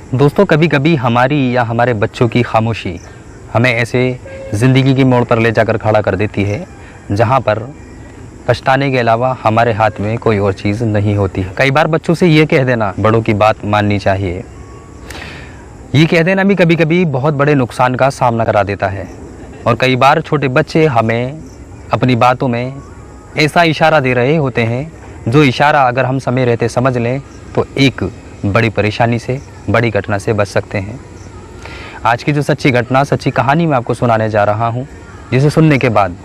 दोस्तों, कभी कभी हमारी या हमारे बच्चों की खामोशी हमें ऐसे ज़िंदगी की मोड़ पर ले जाकर खड़ा कर देती है जहाँ पर पछताने के अलावा हमारे हाथ में कोई और चीज़ नहीं होती। कई बार बच्चों से ये कह देना, बड़ों की बात माननी चाहिए, ये कह देना भी कभी कभी बहुत बड़े नुकसान का सामना करा देता है। और कई बार छोटे बच्चे हमें अपनी बातों में ऐसा इशारा दे रहे होते हैं जो इशारा अगर हम समय रहते समझ लें तो एक बड़ी परेशानी से, बड़ी घटना से बच सकते हैं। आज की जो सच्ची घटना, सच्ची कहानी मैं आपको सुनाने जा रहा हूँ, जिसे सुनने के बाद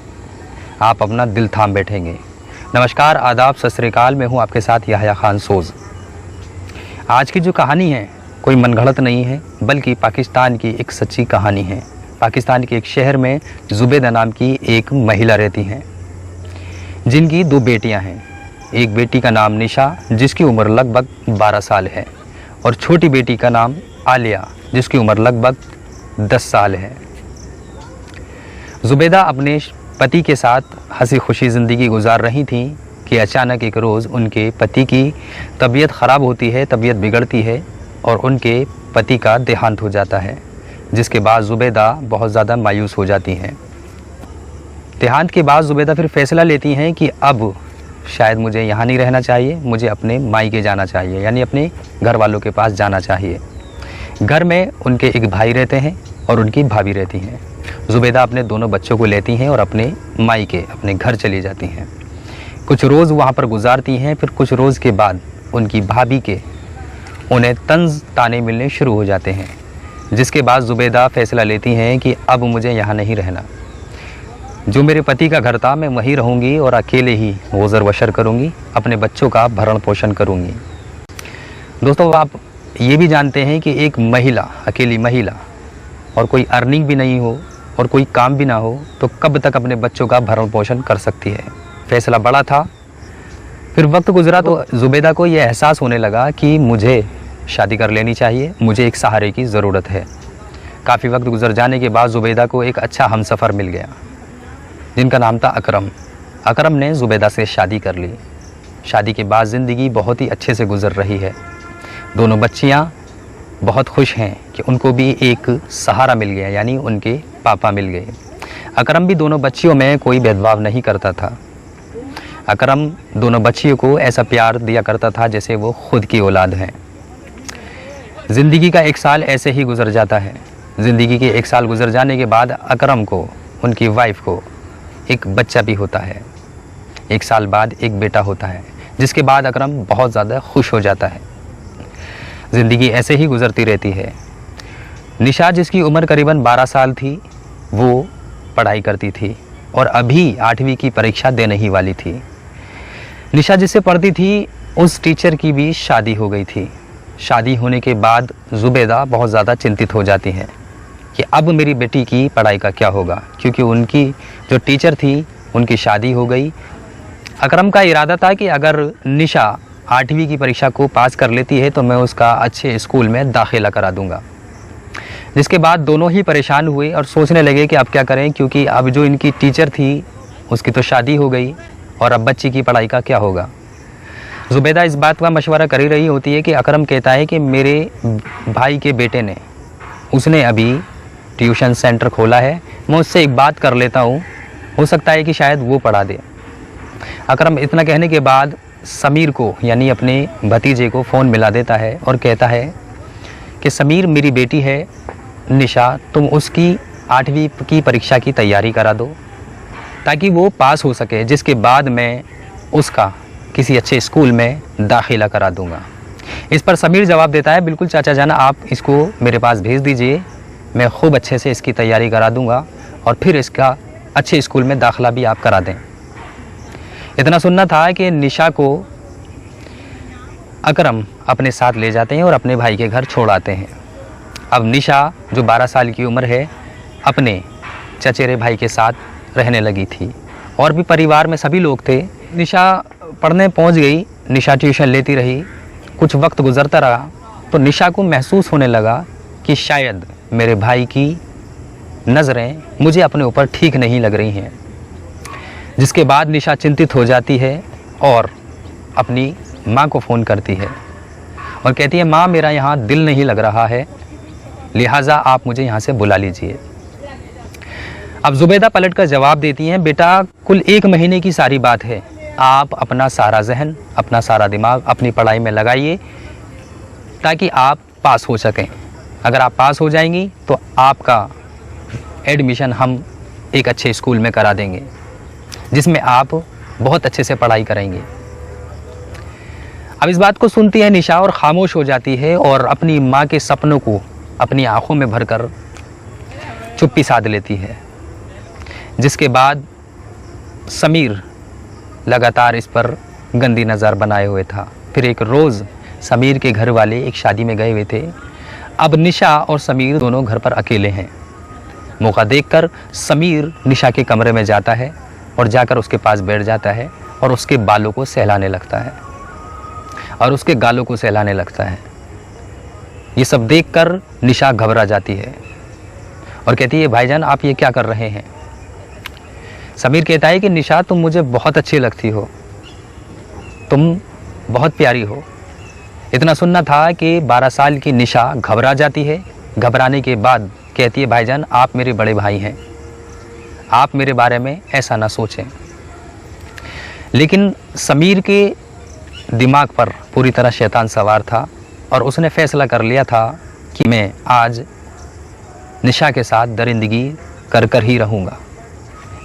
आप अपना दिल थाम बैठेंगे। नमस्कार, आदाब, सत श्री अकाल। मैं हूँ आपके साथ याह्या खान सोज़। आज की जो कहानी है कोई मनगढ़ंत नहीं है, बल्कि पाकिस्तान की एक सच्ची कहानी है। पाकिस्तान के एक शहर में ज़ुबैदा नाम की एक महिला रहती हैं, जिनकी 2 बेटियां हैं। एक बेटी का नाम निशा, जिसकी उम्र लगभग 12 साल है, और छोटी बेटी का नाम आलिया, जिसकी उम्र लगभग 10 साल है। ज़ुबैदा अपने पति के साथ हंसी खुशी ज़िंदगी गुजार रही थीं कि अचानक एक रोज़ उनके पति की तबीयत ख़राब होती है, तबीयत बिगड़ती है और उनके पति का देहांत हो जाता है, जिसके बाद ज़ुबैदा बहुत ज़्यादा मायूस हो जाती हैं। देहांत के बाद ज़ुबैदा फिर फ़ैसला लेती हैं कि अब शायद मुझे यहाँ नहीं रहना चाहिए, मुझे अपने मायके जाना चाहिए, यानी अपने घर वालों के पास जाना चाहिए। घर में उनके एक भाई रहते हैं और उनकी भाभी रहती हैं। ज़ुबैदा अपने दोनों बच्चों को लेती हैं और अपने मायके, अपने घर चली जाती हैं। कुछ रोज़ वहाँ पर गुजारती हैं। फिर कुछ रोज़ के बाद उनकी भाभी के उन्हें तंज ताने मिलने शुरू हो जाते हैं, जिसके बाद ज़ुबैदा फ़ैसला लेती हैं कि अब मुझे यहाँ नहीं रहना। जो मेरे पति का घर था मैं वहीं रहूँगी और अकेले ही गुज़र बसर करूँगी, अपने बच्चों का भरण पोषण करूँगी। दोस्तों, आप ये भी जानते हैं कि एक महिला, अकेली महिला, और कोई अर्निंग भी नहीं हो और कोई काम भी ना हो तो कब तक अपने बच्चों का भरण पोषण कर सकती है। फैसला बड़ा था। फिर वक्त गुजरा तो ज़ुबैदा को यह एहसास होने लगा कि मुझे शादी कर लेनी चाहिए, मुझे एक सहारे की ज़रूरत है। काफ़ी वक्त गुजर जाने के बाद ज़ुबैदा को एक अच्छा हमसफ़र मिल गया, जिनका नाम था अकरम। अकरम ने ज़ुबैदा से शादी कर ली। शादी के बाद ज़िंदगी बहुत ही अच्छे से गुजर रही है। दोनों बच्चियाँ बहुत खुश हैं कि उनको भी एक सहारा मिल गया, यानी उनके पापा मिल गए। अकरम भी दोनों बच्चियों में कोई भेदभाव नहीं करता था। अकरम दोनों बच्चियों को ऐसा प्यार दिया करता था जैसे वो खुद की औलाद हैं। ज़िंदगी का 1 साल ऐसे ही गुजर जाता है। ज़िंदगी के 1 साल गुजर जाने के बाद अकरम को, उनकी वाइफ को, एक बच्चा भी होता है। 1 साल बाद एक बेटा होता है, जिसके बाद अकरम बहुत ज़्यादा खुश हो जाता है। ज़िंदगी ऐसे ही गुजरती रहती है। निशा, जिसकी उम्र करीबन 12 साल थी, वो पढ़ाई करती थी और अभी 8वीं की परीक्षा देने ही वाली थी। निशा जिससे पढ़ती थी उस टीचर की भी शादी हो गई थी। शादी होने के बाद ज़ुबैदा बहुत ज़्यादा चिंतित हो जाती हैं कि अब मेरी बेटी की पढ़ाई का क्या होगा, क्योंकि उनकी जो टीचर थी उनकी शादी हो गई। अकरम का इरादा था कि अगर निशा 8वीं की परीक्षा को पास कर लेती है तो मैं उसका अच्छे स्कूल में दाखिला करा दूंगा। जिसके बाद दोनों ही परेशान हुए और सोचने लगे कि अब क्या करें, क्योंकि अब जो इनकी टीचर थी उसकी तो शादी हो गई और अब बच्ची की पढ़ाई का क्या होगा। ज़ुबैदा इस बात का मशवरा कर ही रही होती है कि अकरम कहता है कि मेरे भाई के बेटे ने, उसने अभी ट्यूशन सेंटर खोला है, मैं उससे एक बात कर लेता हूँ, हो सकता है कि शायद वो पढ़ा दे। अकरम इतना कहने के बाद समीर को, यानी अपने भतीजे को फ़ोन मिला देता है और कहता है कि समीर, मेरी बेटी है निशा, तुम उसकी 8वीं की परीक्षा की तैयारी करा दो ताकि वो पास हो सके, जिसके बाद मैं उसका किसी अच्छे स्कूल में दाखिला करा दूँगा। इस पर समीर जवाब देता है, बिल्कुल चाचा जान, आप इसको मेरे पास भेज दीजिए, मैं खूब अच्छे से इसकी तैयारी करा दूंगा और फिर इसका अच्छे स्कूल में दाखिला भी आप करा दें। इतना सुनना था कि निशा को अकरम अपने साथ ले जाते हैं और अपने भाई के घर छोड़ आते हैं। अब निशा, जो 12 साल की उम्र है, अपने चचेरे भाई के साथ रहने लगी थी और भी परिवार में सभी लोग थे। निशा पढ़ने पहुंच गई, निशा ट्यूशन लेती रही। कुछ वक्त गुजरता रहा तो निशा को महसूस होने लगा कि शायद मेरे भाई की नज़रें मुझे अपने ऊपर ठीक नहीं लग रही हैं। जिसके बाद निशा चिंतित हो जाती है और अपनी माँ को फ़ोन करती है और कहती है माँ मेरा यहाँ दिल नहीं लग रहा है, लिहाजा आप मुझे यहाँ से बुला लीजिए। अब ज़ुबैदा पलट कर जवाब देती हैं, बेटा कुल 1 महीने की सारी बात है, आप अपना सारा जहन, अपना सारा दिमाग अपनी पढ़ाई में लगाइए ताकि आप पास हो सकें। अगर आप पास हो जाएंगी तो आपका एडमिशन हम एक अच्छे स्कूल में करा देंगे जिसमें आप बहुत अच्छे से पढ़ाई करेंगे। अब इस बात को सुनती है निशा और ख़ामोश हो जाती है और अपनी माँ के सपनों को अपनी आँखों में भरकर चुप्पी साध लेती है। जिसके बाद समीर लगातार इस पर गंदी नज़र बनाए हुए था। फिर एक रोज़ समीर के घर वाले एक शादी में गए हुए थे। अब निशा और समीर दोनों घर पर अकेले हैं। मौका देखकर समीर निशा के कमरे में जाता है और जाकर उसके पास बैठ जाता है और उसके बालों को सहलाने लगता है और उसके गालों को सहलाने लगता है। ये सब देखकर निशा घबरा जाती है और कहती है भाईजान आप ये क्या कर रहे हैं। समीर कहता है कि निशा तुम मुझे बहुत अच्छी लगती हो, तुम बहुत प्यारी हो। इतना सुनना था कि 12 साल की निशा घबरा जाती है। घबराने के बाद कहती है भाईजान आप मेरे बड़े भाई हैं, आप मेरे बारे में ऐसा ना सोचें। लेकिन समीर के दिमाग पर पूरी तरह शैतान सवार था और उसने फैसला कर लिया था कि मैं आज निशा के साथ दरिंदगी कर कर ही रहूँगा।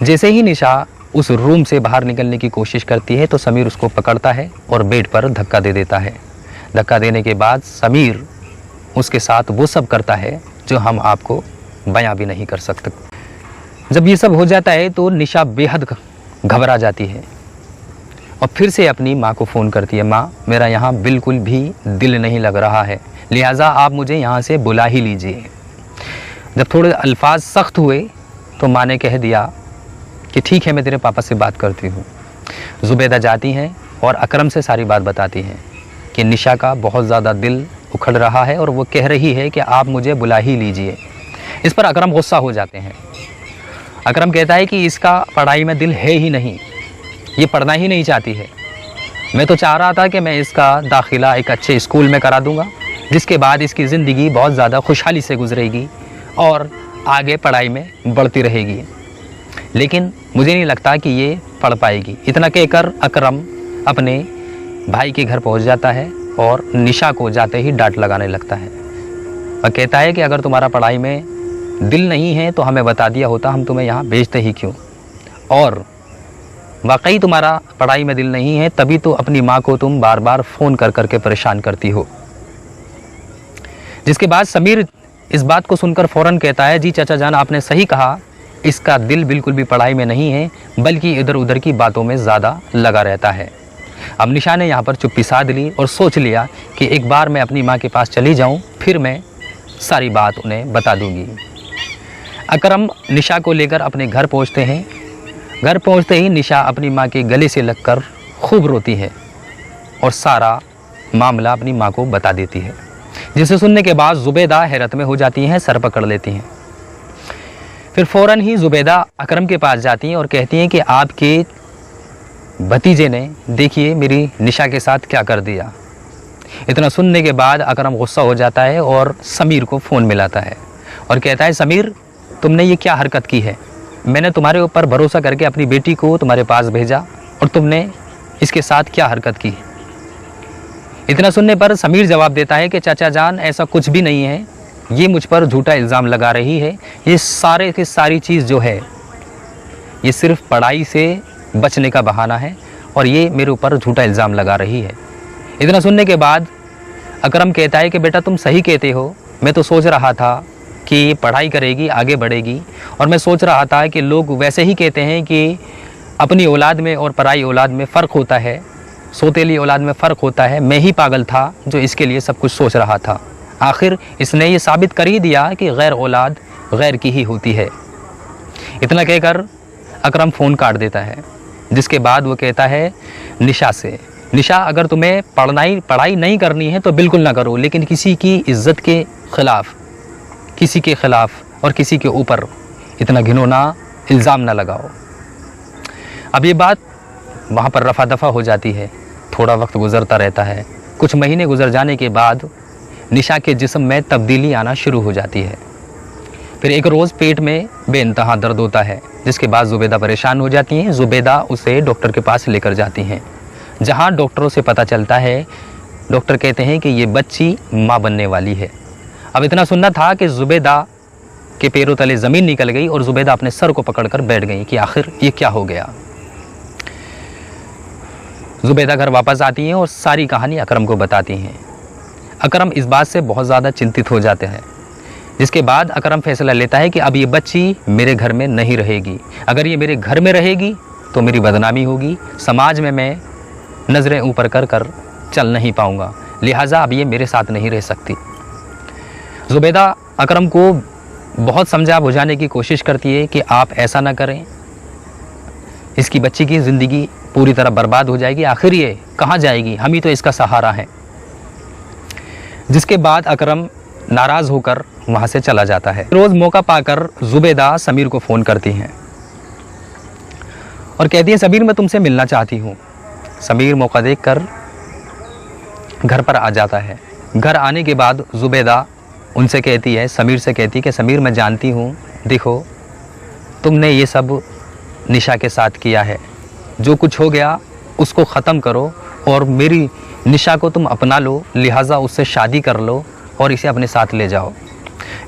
जैसे ही निशा उस रूम से बाहर निकलने की कोशिश करती है तो समीर उसको पकड़ता है और बेड पर धक्का दे देता है। धक्का देने के बाद समीर उसके साथ वो सब करता है जो हम आपको बयां भी नहीं कर सकते। जब ये सब हो जाता है तो निशा बेहद घबरा जाती है और फिर से अपनी माँ को फ़ोन करती है, माँ मेरा यहाँ बिल्कुल भी दिल नहीं लग रहा है, लिहाजा आप मुझे यहाँ से बुला ही लीजिए। जब थोड़े अल्फाज सख्त हुए तो माँ ने कह दिया कि ठीक है मैं तेरे पापा से बात करती हूँ। ज़ुबैदा जाती हैं और अकरम से सारी बात बताती हैं कि निशा का बहुत ज़्यादा दिल उखड़ रहा है और वो कह रही है कि आप मुझे बुला ही लीजिए। इस पर अकरम गुस्सा हो जाते हैं। अकरम कहता है कि इसका पढ़ाई में दिल है ही नहीं, ये पढ़ना ही नहीं चाहती है। मैं तो चाह रहा था कि मैं इसका दाखिला एक अच्छे स्कूल में करा दूंगा जिसके बाद इसकी ज़िंदगी बहुत ज़्यादा खुशहाली से गुजरेगी और आगे पढ़ाई में बढ़ती रहेगी, लेकिन मुझे नहीं लगता कि ये पढ़ पाएगी। इतना कहकर अकरम अपने भाई के घर पहुंच जाता है और निशा को जाते ही डांट लगाने लगता है और कहता है कि अगर तुम्हारा पढ़ाई में दिल नहीं है तो हमें बता दिया होता, हम तुम्हें यहाँ भेजते ही क्यों। और वाकई तुम्हारा पढ़ाई में दिल नहीं है तभी तो अपनी माँ को तुम बार बार फ़ोन कर करके परेशान करती हो। जिसके बाद समीर इस बात को सुनकर फ़ौरन कहता है, जी चाचा जान आपने सही कहा, इसका दिल बिल्कुल भी पढ़ाई में नहीं है बल्कि इधर उधर की बातों में ज़्यादा लगा रहता है। अब निशा ने यहाँ पर चुप्पी साध ली और सोच लिया कि एक बार मैं अपनी माँ के पास चली जाऊँ, फिर मैं सारी बात उन्हें बता दूँगी। अकरम निशा को लेकर अपने घर पहुँचते हैं। घर पहुँचते ही निशा अपनी माँ के गले से लगकर खूब रोती है और सारा मामला अपनी माँ को बता देती है, जिसे सुनने के बाद ज़ुबैदा हैरत में हो जाती हैं, सर पकड़ लेती हैं। फिर फ़ौरन ही ज़ुबैदा अकरम के पास जाती हैं और कहती हैं कि आपके भतीजे ने देखिए मेरी निशा के साथ क्या कर दिया। इतना सुनने के बाद अकरम गुस्सा हो जाता है और समीर को फ़ोन मिलाता है और कहता है, समीर तुमने ये क्या हरकत की है, मैंने तुम्हारे ऊपर भरोसा करके अपनी बेटी को तुम्हारे पास भेजा और तुमने इसके साथ क्या हरकत की। इतना सुनने पर समीर जवाब देता है कि चाचा जान ऐसा कुछ भी नहीं है, ये मुझ पर झूठा इल्ज़ाम लगा रही है, ये सारे की सारी चीज़ जो है ये सिर्फ पढ़ाई से बचने का बहाना है और ये मेरे ऊपर झूठा इल्ज़ाम लगा रही है। इतना सुनने के बाद अकरम कहता है कि बेटा तुम सही कहते हो, मैं तो सोच रहा था कि ये पढ़ाई करेगी आगे बढ़ेगी और मैं सोच रहा था कि लोग वैसे ही कहते हैं कि अपनी औलाद में और पराई औलाद में फ़र्क होता है, सौतेली औलाद में फ़र्क होता है। मैं ही पागल था जो इसके लिए सब कुछ सोच रहा था। आखिर इसने ये साबित कर ही दिया कि गैर औलाद गैर की ही होती है। इतना कहकर अकरम फ़ोन काट देता है, जिसके बाद वो कहता है निशा से, निशा अगर तुम्हें पढ़ाई नहीं करनी है तो बिल्कुल ना करो, लेकिन किसी की इज़्ज़त के ख़िलाफ़, किसी के ख़िलाफ़ और किसी के ऊपर इतना घिनौना इल्ज़ाम ना लगाओ। अब ये बात वहाँ पर रफ़ा दफ़ा हो जाती है। थोड़ा वक्त गुज़रता रहता है कुछ महीने गुजर जाने के बाद निशा के जिस्म में तब्दीली आना शुरू हो जाती है। फिर एक रोज़ पेट में बेइंतहा दर्द होता है, जिसके बाद ज़ुबैदा परेशान हो जाती हैं। ज़ुबैदा उसे डॉक्टर के पास लेकर जाती हैं, जहां डॉक्टरों से पता चलता है, डॉक्टर कहते हैं कि ये बच्ची माँ बनने वाली है। अब इतना सुनना था कि ज़ुबैदा के पैरों तले ज़मीन निकल गई और ज़ुबैदा अपने सर को पकड़कर बैठ गई कि आखिर ये क्या हो गया। ज़ुबैदा घर वापस आती हैं और सारी कहानी अकरम को बताती हैं। अकरम इस बात से बहुत ज़्यादा चिंतित हो जाते हैं, जिसके बाद अकरम फैसला लेता है कि अब ये बच्ची मेरे घर में नहीं रहेगी। अगर ये मेरे घर में रहेगी तो मेरी बदनामी होगी, समाज में मैं नज़रें ऊपर कर कर चल नहीं पाऊँगा, लिहाजा अब ये मेरे साथ नहीं रह सकती। ज़ुबैदा अकरम को बहुत समझा बुझाने की कोशिश करती है कि आप ऐसा ना करें, इसकी बच्ची की ज़िंदगी पूरी तरह बर्बाद हो जाएगी, आखिर ये कहाँ जाएगी, हम ही तो इसका सहारा हैं। जिसके बाद अकरम नाराज़ होकर वहाँ से चला जाता है। रोज़ मौका पाकर ज़ुबैदा समीर को फ़ोन करती हैं और कहती है, समीर मैं तुमसे मिलना चाहती हूँ। समीर मौका देखकर घर पर आ जाता है। घर आने के बाद ज़ुबैदा उनसे कहती है, समीर से कहती है कि समीर मैं जानती हूँ, देखो तुमने ये सब निशा के साथ किया है, जो कुछ हो गया उसको ख़त्म करो और मेरी निशा को तुम अपना लो, लिहाजा उससे शादी कर लो और इसे अपने साथ ले जाओ।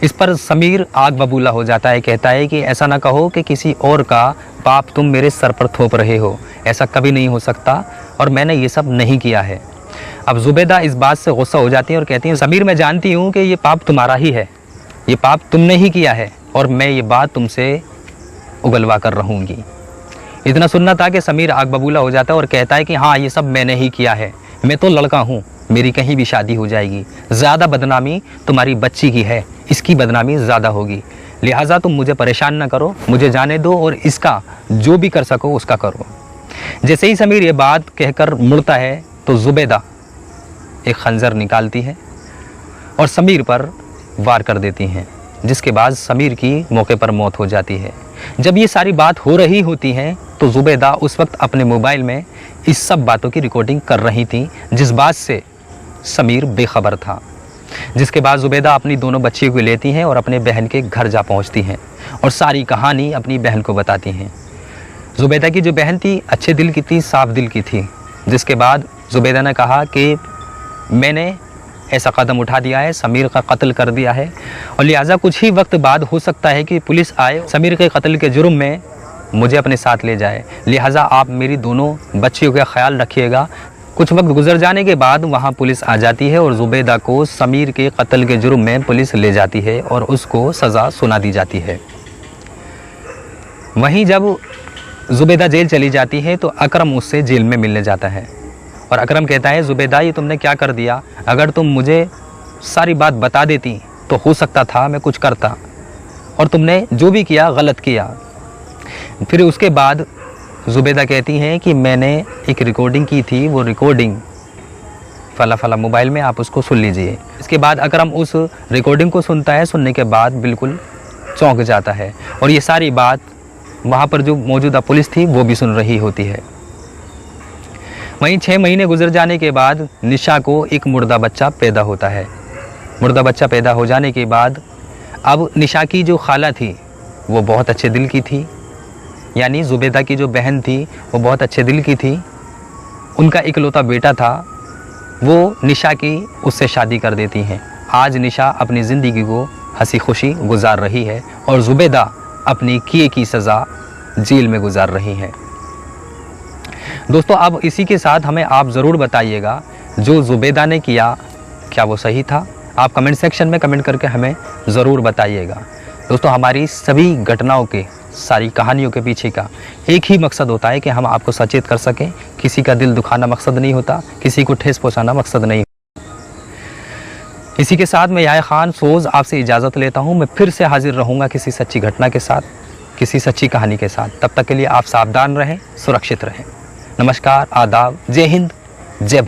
इस पर समीर आग बबूला हो जाता है, कहता है कि ऐसा ना कहो कि किसी और का पाप तुम मेरे सर पर थोप रहे हो, ऐसा कभी नहीं हो सकता और मैंने ये सब नहीं किया है। अब ज़ुबैदा इस बात से गुस्सा हो जाती है और कहती है, समीर मैं जानती हूँ कि ये पाप तुम्हारा ही है, ये पाप तुमने ही किया है और मैं ये बात तुमसे उगलवा कर रहूँगी। इतना सुनना था कि समीर आग बबूला हो जाता है और कहता है कि हाँ ये सब मैंने ही किया है, मैं तो लड़का हूँ, मेरी कहीं भी शादी हो जाएगी, ज़्यादा बदनामी तुम्हारी बच्ची की है, इसकी बदनामी ज़्यादा होगी, लिहाजा तुम मुझे परेशान ना करो, मुझे जाने दो और इसका जो भी कर सको उसका करो। जैसे ही समीर ये बात कहकर मुड़ता है तो ज़ुबैदा एक खंजर निकालती है और समीर पर वार कर देती हैं, जिसके बाद समीर की मौके पर मौत हो जाती है। जब ये सारी बात हो रही होती है तो ज़ुबैदा उस वक्त अपने मोबाइल में इस सब बातों की रिकॉर्डिंग कर रही थी, जिस बात से समीर बेखबर था। जिसके बाद ज़ुबैदा अपनी दोनों बच्चियों को लेती हैं और अपने बहन के घर जा पहुंचती हैं और सारी कहानी अपनी बहन को बताती हैं। ज़ुबैदा की जो बहन थी अच्छे दिल की थी, साफ दिल की थी। जिसके बाद ज़ुबैदा ने कहा कि मैंने ऐसा कदम उठा दिया है, समीर का कत्ल कर दिया है और लिहाजा कुछ ही वक्त बाद हो सकता है कि पुलिस आए, समीर के कत्ल के जुर्म में मुझे अपने साथ ले जाए, लिहाजा आप मेरी दोनों बच्चियों का ख्याल रखिएगा। कुछ वक्त गुजर जाने के बाद वहाँ पुलिस आ जाती है और ज़ुबैदा को समीर के कत्ल के जुर्म में पुलिस ले जाती है और उसको सज़ा सुना दी जाती है। वहीं जब ज़ुबैदा जेल चली जाती है तो अकरम उससे जेल में मिलने जाता है और अकरम कहता है, ज़ुबैदा ये तुमने क्या कर दिया, अगर तुम मुझे सारी बात बता देती तो हो सकता था मैं कुछ करता और तुमने जो भी किया गलत किया। फिर उसके बाद ज़ुबैदा कहती हैं कि मैंने एक रिकॉर्डिंग की थी, वो रिकॉर्डिंग फला फला मोबाइल में, आप उसको सुन लीजिए। इसके बाद अकरम उस रिकॉर्डिंग को सुनता है, सुनने के बाद बिल्कुल चौंक जाता है और ये सारी बात वहाँ पर जो मौजूदा पुलिस थी वो भी सुन रही होती है। वहीं 6 महीने गुजर जाने के बाद निशा को एक मुर्दा बच्चा पैदा होता है। मुर्दा बच्चा पैदा हो जाने के बाद अब निशा की जो खाला थी वो बहुत अच्छे दिल की थी, यानी ज़ुबैदा की जो बहन थी वो बहुत अच्छे दिल की थी। उनका इकलौता बेटा था, वो निशा की उससे शादी कर देती हैं। आज निशा अपनी ज़िंदगी को हंसी खुशी गुजार रही है और ज़ुबैदा अपनी किए की सज़ा जेल में गुजार रही हैं। दोस्तों अब इसी के साथ हमें आप ज़रूर बताइएगा जो ज़ुबैदा ने किया क्या वो सही था। आप कमेंट सेक्शन में कमेंट करके हमें ज़रूर बताइएगा। दोस्तों हमारी सभी घटनाओं के, सारी कहानियों के पीछे का एक ही मकसद होता है कि हम आपको सचेत कर सकें। किसी का दिल दुखाना मकसद नहीं होता, किसी को ठेस पहुंचाना मकसद नहीं। इसी के साथ मैं याह्या खान सोज़ आपसे इजाज़त लेता हूं। मैं फिर से हाजिर रहूंगा किसी सच्ची घटना के साथ, किसी सच्ची कहानी के साथ। तब तक के लिए आप सावधान रहें, सुरक्षित रहें। नमस्कार, आदाब, जय हिंद, जय